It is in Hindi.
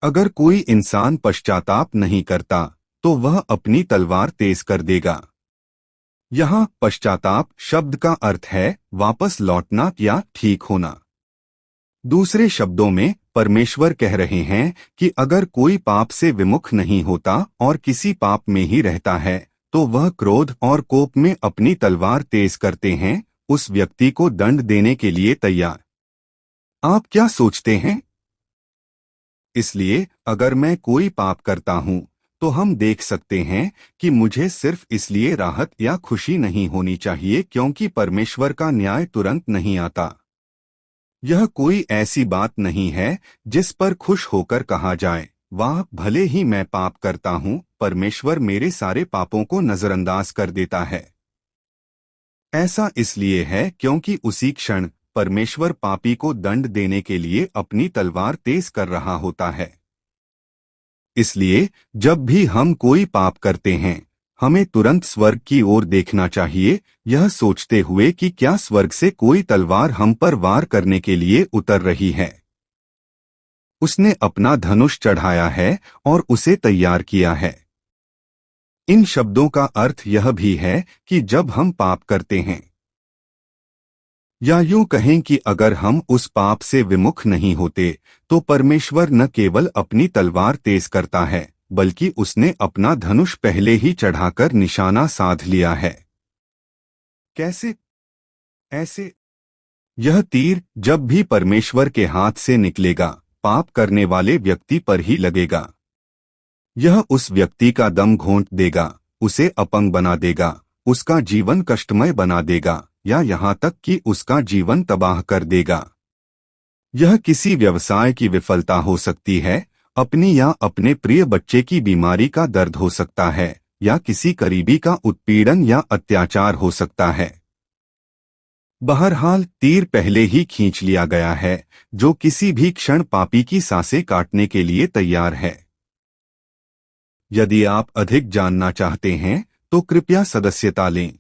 अगर कोई इंसान पश्चाताप नहीं करता तो वह अपनी तलवार तेज कर देगा। यहाँ पश्चाताप शब्द का अर्थ है वापस लौटना या ठीक होना। दूसरे शब्दों में परमेश्वर कह रहे हैं कि अगर कोई पाप से विमुख नहीं होता और किसी पाप में ही रहता है तो वह क्रोध और कोप में अपनी तलवार तेज करते हैं, उस व्यक्ति को दंड देने के लिए तैयार। आप क्या सोचते हैं? इसलिए अगर मैं कोई पाप करता हूं तो हम देख सकते हैं कि मुझे सिर्फ इसलिए राहत या खुशी नहीं होनी चाहिए क्योंकि परमेश्वर का न्याय तुरंत नहीं आता। यह कोई ऐसी बात नहीं है जिस पर खुश होकर कहा जाए, वाह भले ही मैं पाप करता हूं, परमेश्वर मेरे सारे पापों को नजरअंदाज कर देता है। ऐसा इसलिए है क्योंकि उसी क्षण परमेश्वर पापी को दंड देने के लिए अपनी तलवार तेज कर रहा होता है। इसलिए जब भी हम कोई पाप करते हैं हमें तुरंत स्वर्ग की ओर देखना चाहिए, यह सोचते हुए कि क्या स्वर्ग से कोई तलवार हम पर वार करने के लिए उतर रही है। उसने अपना धनुष चढ़ाया है और उसे तैयार किया है। इन शब्दों का अर्थ यह भी है कि जब हम पाप करते हैं, या यूं कहें कि अगर हम उस पाप से विमुख नहीं होते तो परमेश्वर न केवल अपनी तलवार तेज करता है बल्कि उसने अपना धनुष पहले ही चढ़ाकर निशाना साध लिया है। कैसे? ऐसे, यह तीर जब भी परमेश्वर के हाथ से निकलेगा पाप करने वाले व्यक्ति पर ही लगेगा। यह उस व्यक्ति का दम घोंट देगा, उसे अपंग बना देगा, उसका जीवन कष्टमय बना देगा या यहाँ तक कि उसका जीवन तबाह कर देगा। यह किसी व्यवसाय की विफलता हो सकती है, अपनी या अपने प्रिय बच्चे की बीमारी का दर्द हो सकता है या किसी करीबी का उत्पीड़न या अत्याचार हो सकता है। बहरहाल तीर पहले ही खींच लिया गया है जो किसी भी क्षण पापी की सांसें काटने के लिए तैयार है। यदि आप अधिक जानना चाहते हैं तो कृपया सदस्यता लें।